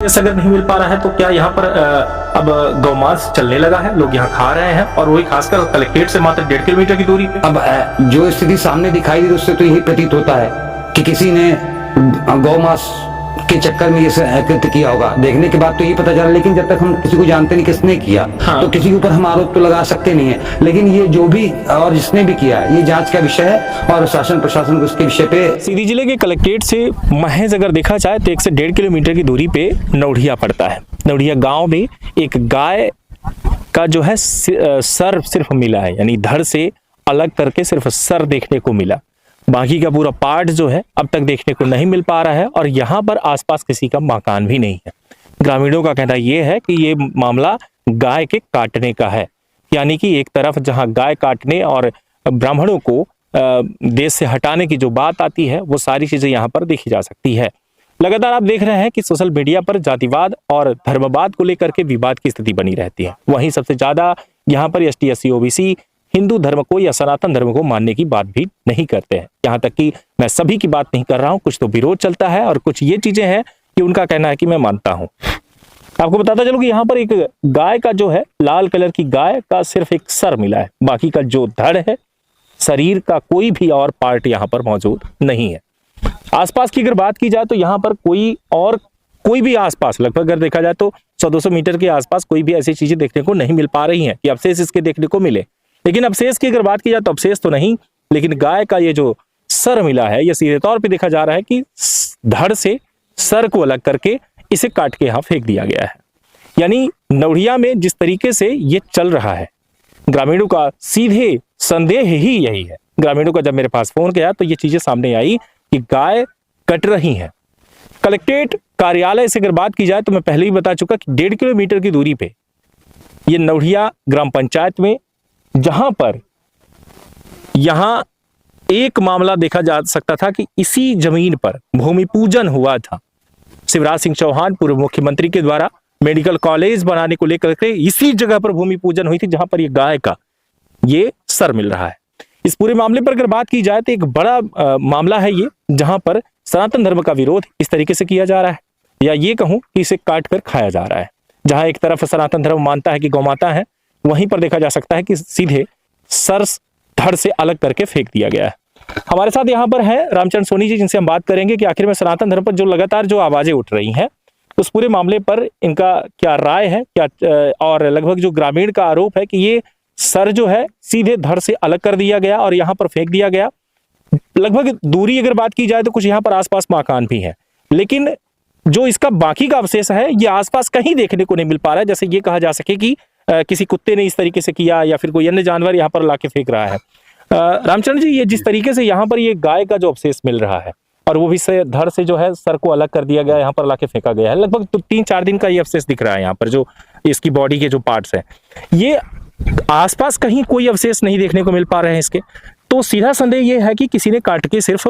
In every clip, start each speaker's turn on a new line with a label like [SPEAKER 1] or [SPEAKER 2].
[SPEAKER 1] Access अगर नहीं मिल पा रहा है तो क्या यहाँ पर अब गौमांस चलने लगा है, लोग यहाँ खा रहे हैं, और वही खासकर कलेक्ट्रेट से मात्र 1.5 किलोमीटर की दूरी पे।
[SPEAKER 2] अब जो स्थिति सामने दिखाई दी उससे तो यही प्रतीत होता है कि किसी ने गौमांस के चक्कर में ये कृत्य किया होगा। देखने के बाद तो ये पता चला, लेकिन जब तक हम किसी को जानते नहीं किसने किया, हाँ। तो किसी के ऊपर हम आरोप तो लगा सकते नहीं है, लेकिन ये जो भी और जिसने भी किया ये जांच का विषय है और शासन प्रशासन को इसके विषय पे।
[SPEAKER 1] सीधी जिले के कलेक्ट्रेट से महज अगर देखा जाए तो 1 से 1.5 किलोमीटर की दूरी पे नौढ़िया पड़ता है। नौढ़िया गाँव में एक गाय का जो है सर सिर्फ मिला है, यानी धड़ से अलग करके सिर्फ सर देखने को मिला, बाकी का पूरा पार्ट जो है अब तक देखने को नहीं मिल पा रहा है। और यहाँ पर आसपास किसी का मकान भी नहीं है। ग्रामीणों का कहना यह है कि ये मामला गाय के काटने का है, यानी कि एक तरफ जहाँ गाय काटने और ब्राह्मणों को देश से हटाने की जो बात आती है वो सारी चीजें यहाँ पर देखी जा सकती है। लगातार आप देख रहे हैं कि सोशल मीडिया पर जातिवाद और धर्मवाद को लेकर के विवाद की स्थिति बनी रहती है। वहीं सबसे ज्यादा यहाँ पर ST SC OBC हिंदू धर्म को या सनातन धर्म को मानने की बात भी नहीं करते हैं। यहाँ तक कि मैं सभी की बात नहीं कर रहा हूँ, कुछ तो विरोध चलता है और कुछ ये चीजें हैं कि उनका कहना है कि मैं मानता हूँ। आपको बताता चलूं कि यहाँ पर एक गाय का जो है लाल कलर की गाय का सिर्फ एक सर मिला है, बाकी का जो धड़ है शरीर का कोई भी और पार्ट यहाँ पर मौजूद नहीं है। आसपास की अगर बात की जाए तो यहाँ पर कोई भी आसपास लगभग अगर देखा जाए तो 100-200 मीटर के आसपास कोई भी ऐसी चीजें देखने को नहीं मिल पा रही हैं कि अवशेष इसके देखने को मिले। लेकिन अवशेष की अगर बात की जाए तो अवशेष तो नहीं, लेकिन गाय का ये जो सर मिला है, यह सीधे तौर पे देखा जा रहा है कि धड़ से सर को अलग करके इसे काट के यहाँ फेंक दिया गया है। यानी नौढ़िया में जिस तरीके से ये चल रहा है, ग्रामीणों का सीधे संदेह ही यही है। ग्रामीणों का जब मेरे पास फोन गया तो ये चीजें सामने आई कि गाय कट रही हैं। कलेक्ट्रेट कार्यालय से अगर बात की जाए तो मैं पहले ही बता चुका कि 1.5 किलोमीटर की दूरी पे ये नौढ़िया ग्राम पंचायत में, जहां पर यहां एक मामला देखा जा सकता था कि इसी जमीन पर भूमि पूजन हुआ था। शिवराज सिंह चौहान पूर्व मुख्यमंत्री के द्वारा मेडिकल कॉलेज बनाने को लेकर के इसी जगह पर भूमि पूजन हुई थी, जहां पर ये गाय का ये सर मिल रहा है। इस पूरे मामले पर अगर बात की जाए तो एक बड़ा मामला है ये, जहां पर सनातन धर्म का विरोध इस तरीके से किया जा रहा है, या ये कहूं कि इसे काट कर खाया जा रहा है। जहां एक तरफ सनातन धर्म मानता है कि गौ माता है, वहीं पर देखा जा सकता है कि सीधे सर धड़ से अलग करके फेंक दिया गया है। हमारे साथ यहाँ पर है रामचंद्र सोनी जी, जिनसे हम बात करेंगे कि आखिर में सनातन धर्म पर जो लगातार जो आवाजें उठ रही हैं उस पूरे मामले पर इनका क्या राय है, क्या और लगभग जो ग्रामीण का आरोप है कि ये सर जो है सीधे धड़ से अलग कर दिया गया और यहाँ पर फेंक दिया गया। लगभग दूरी अगर बात की जाए तो कुछ यहाँ पर आसपास मकान भी है, लेकिन जो इसका बाकी का अवशेष है ये आसपास कहीं देखने को नहीं मिल पा रहा है। जैसे ये कहा जा सके कि किसी कुत्ते ने इस तरीके से किया या फिर कोई अन्य जानवर यहाँ पर लाके फेंक रहा है। रामचंद्र जी, ये जिस तरीके से यहाँ पर ये गाय का जो अवशेष मिल रहा है और वो भी धड़ से जो है सर को अलग कर दिया गया, यहाँ पर लाके फेंका गया है, लगभग 3-4 दिन का ये अवशेष दिख रहा है यहाँ पर, जो इसकी बॉडी के जो पार्ट्स हैं, ये आसपास कहीं कोई अवशेष नहीं देखने को मिल पा रहे हैं इसके। तो सीधा संदेह ये है कि किसी ने काट के सिर्फ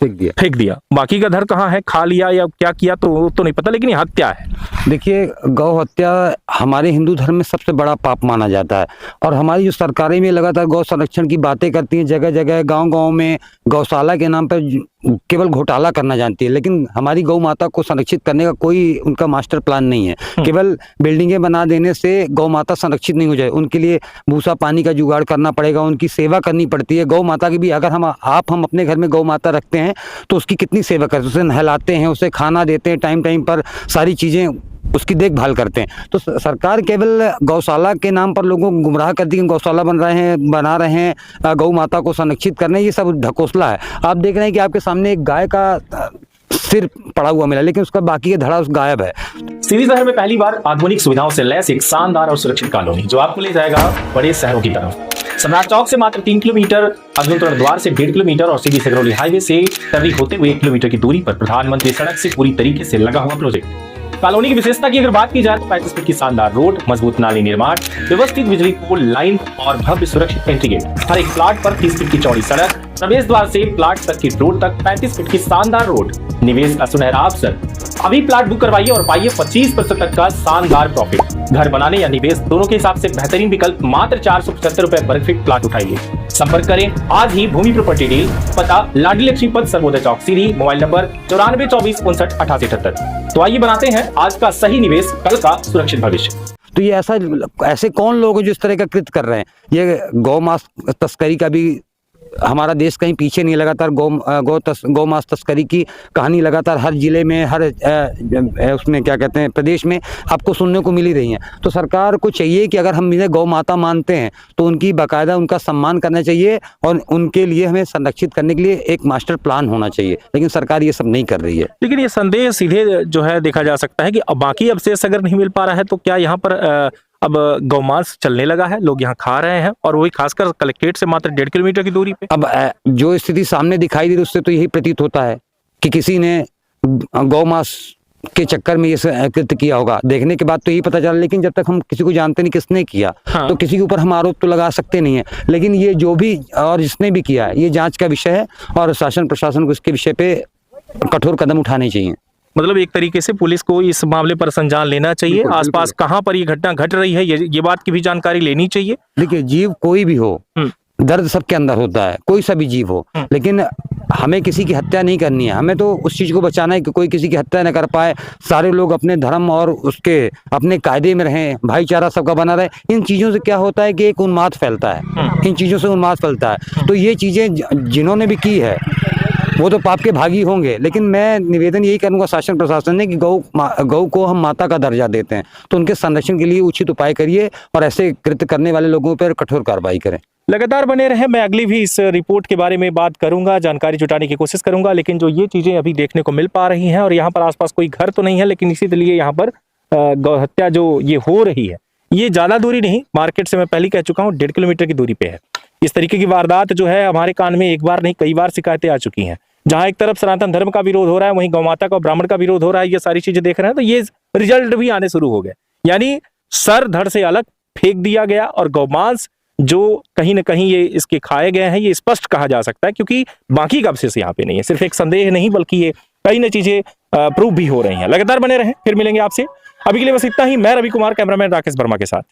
[SPEAKER 1] फेंक दिया। बाकी का धड़ कहाँ है, खा लिया या क्या किया तो नहीं पता, लेकिन ये हत्या है।
[SPEAKER 2] देखिए, गौ हत्या हमारे हिंदू धर्म में सबसे बड़ा पाप माना जाता है और हमारी जो सरकारें भी लगातार गौ संरक्षण की बातें करती हैं, जगह जगह गांव-गांव में गौशाला के नाम पर केवल घोटाला करना जानती है, लेकिन हमारी गौ माता को संरक्षित करने का कोई उनका मास्टर प्लान नहीं है। केवल बिल्डिंगें बना देने से गौ माता संरक्षित नहीं हो जाए, उनके लिए भूसा पानी का जुगाड़ करना पड़ेगा, उनकी सेवा करनी पड़ती है। गौ माता की भी अगर हम अपने घर में गौ माता रखते हैं तो उसकी कितनी सेवा करते हैं, उसे नहलाते हैं, उसे खाना देते हैं, टाइम टाइम पर सारी चीज़ें उसकी देखभाल करते हैं। तो सरकार केवल गौशाला के नाम पर लोगों को गुमराह करती है, गौशाला बना रहे हैं, गौ माता को संरक्षित करने, ये सब ढकोसला है। आप देख रहे हैं कि आपके सामने एक गाय का सिर पड़ा हुआ मिला, लेकिन उसका बाकी का धड़ा गायब है।
[SPEAKER 1] सीधी शहर में पहली बार आधुनिक सुविधाओं से लैस एक शानदार और सुरक्षित कॉलोनी, जो आपको ले जाएगा बड़े शहरों की तरफ। सम्राट चौक से मात्र 3 किलोमीटर, अग्नितोरण द्वार से 1.5 किलोमीटर और सीधी सिगरौली हाईवे से टर्री होते हुए 1 किलोमीटर की दूरी पर प्रधानमंत्री सड़क से पूरी तरीके से लगा हुआ प्रोजेक्ट। कॉलोनी की विशेषता की अगर बात की जाए तो 35 फीट की शानदार रोड, मजबूत नाली निर्माण, व्यवस्थित बिजली पोल लाइन और भव्य सुरक्षित एंट्री गेट। हर एक प्लाट पर 30 फीट की चौड़ी सड़क, प्रवेश द्वार से प्लाट तक की रोड तक 35 फीट की शानदार रोड। निवेश का सुनहरा अवसर, अभी प्लाट बुक करवाइए और पाइए 25% तक का शानदार प्रॉफिट। घर बनाने या निवेश दोनों के हिसाब से बेहतरीन विकल्प, मात्र 475 रुपए वर्ग फीट प्लाट उठाइए। संपर्क करें आज ही भूमि प्रॉपर्टी डील, पता लाडली लक्ष्मी पथ, सर्वोदय चौक, सीरी, मोबाइल नंबर 9424598878। तो आइए बनाते हैं आज का सही निवेश, कल का सुरक्षित भविष्य।
[SPEAKER 2] तो ये ऐसे कौन लोग हैं जो इस तरह का कृत्य कर रहे हैं? ये गौ मांस तस्करी का भी हमारा देश कहीं पीछे नहीं। लगातार गौ मांस तस्करी की कहानी लगातार हर जिले में, हर उसमें क्या कहते हैं, प्रदेश में आपको सुनने को मिल ही रही है। तो सरकार को चाहिए कि अगर हम इन्हें गौ माता मानते हैं तो उनकी बाकायदा उनका सम्मान करना चाहिए और उनके लिए हमें संरक्षित करने के लिए एक मास्टर प्लान होना चाहिए, लेकिन सरकार ये सब नहीं कर रही है।
[SPEAKER 1] लेकिन ये संदेह सीधे जो है देखा जा सकता है कि बाकी अवशेष अगर नहीं मिल पा रहा है तो क्या यहाँ पर अब गौमांस चलने लगा है, लोग यहाँ खा रहे हैं, और वही खासकर कलेक्ट्रेट से मात्र 1.5 किलोमीटर की दूरी पे।
[SPEAKER 2] अब जो स्थिति सामने दिखाई दे रही उससे तो यही प्रतीत होता है कि किसी ने गौ मांस के चक्कर में ये कृत्य किया होगा। देखने के बाद तो यही पता चला, लेकिन जब तक हम किसी को जानते नहीं किसने किया, तो किसी के ऊपर हम आरोप तो लगा सकते नहीं है। लेकिन ये जो भी और जिसने भी किया है, ये जांच का विषय है और शासन प्रशासन को इसके विषय पे कठोर कदम उठाने चाहिए।
[SPEAKER 1] मतलब एक तरीके से पुलिस को इस मामले पर संज्ञान लेना चाहिए। आसपास कहाँ पर ये घटना घट रही है, ये बात की भी जानकारी लेनी चाहिए।
[SPEAKER 2] देखिए, जीव कोई भी हो, दर्द सबके अंदर होता है, कोई सा भी जीव हो, लेकिन हमें किसी की हत्या नहीं करनी है। हमें तो उस चीज को बचाना है कि कोई किसी की हत्या न कर पाए, सारे लोग अपने धर्म और उसके अपने कायदे में रहें, भाईचारा सबका बना रहे। इन चीजों से क्या होता है कि एक उन्माद फैलता है, इन चीजों से उन्माद फैलता है। तो ये चीजें जिन्होंने भी की है वो तो पाप के भागी होंगे, लेकिन मैं निवेदन यही करूंगा शासन प्रशासन ने कि गौ को हम माता का दर्जा देते हैं, तो उनके संरक्षण के लिए उचित उपाय करिए और ऐसे कृत्य करने वाले लोगों पर कठोर कार्रवाई करें।
[SPEAKER 1] लगातार बने रहे, मैं अगली भी इस रिपोर्ट के बारे में बात करूंगा, जानकारी जुटाने की कोशिश करूंगा। लेकिन जो ये चीजें अभी देखने को मिल पा रही हैं, और यहाँ पर आसपास कोई घर तो नहीं है, लेकिन इसीलिए यहाँ पर गौ हत्या जो ये हो रही है, ये ज्यादा दूरी नहीं, मार्केट से मैं पहले कह चुका हूँ 1.5 किलोमीटर की दूरी पे है। इस तरीके की वारदात जो है हमारे कान में एक बार नहीं कई बार शिकायतें आ चुकी हैं। जहां एक तरफ सनातन धर्म का विरोध हो रहा है, वहीं गौ माता का, ब्राह्मण का विरोध हो रहा है। ये सारी चीजें देख रहे हैं तो ये रिजल्ट भी आने शुरू हो गए। यानी सर धड़ से अलग फेंक दिया गया, और गौमांस जो कहीं ना कहीं ये इसके खाए गए हैं, ये स्पष्ट कहा जा सकता है, क्योंकि बाकी का अवशेष यहाँ पे नहीं है। सिर्फ एक संदेह नहीं, बल्कि ये कई न चीजें प्रूव भी हो रही हैं। लगातार बने रहें, फिर मिलेंगे आपसे। अभी के लिए बस इतना ही। मैं रवि कुमार, कैमरामैन राकेश वर्मा के साथ।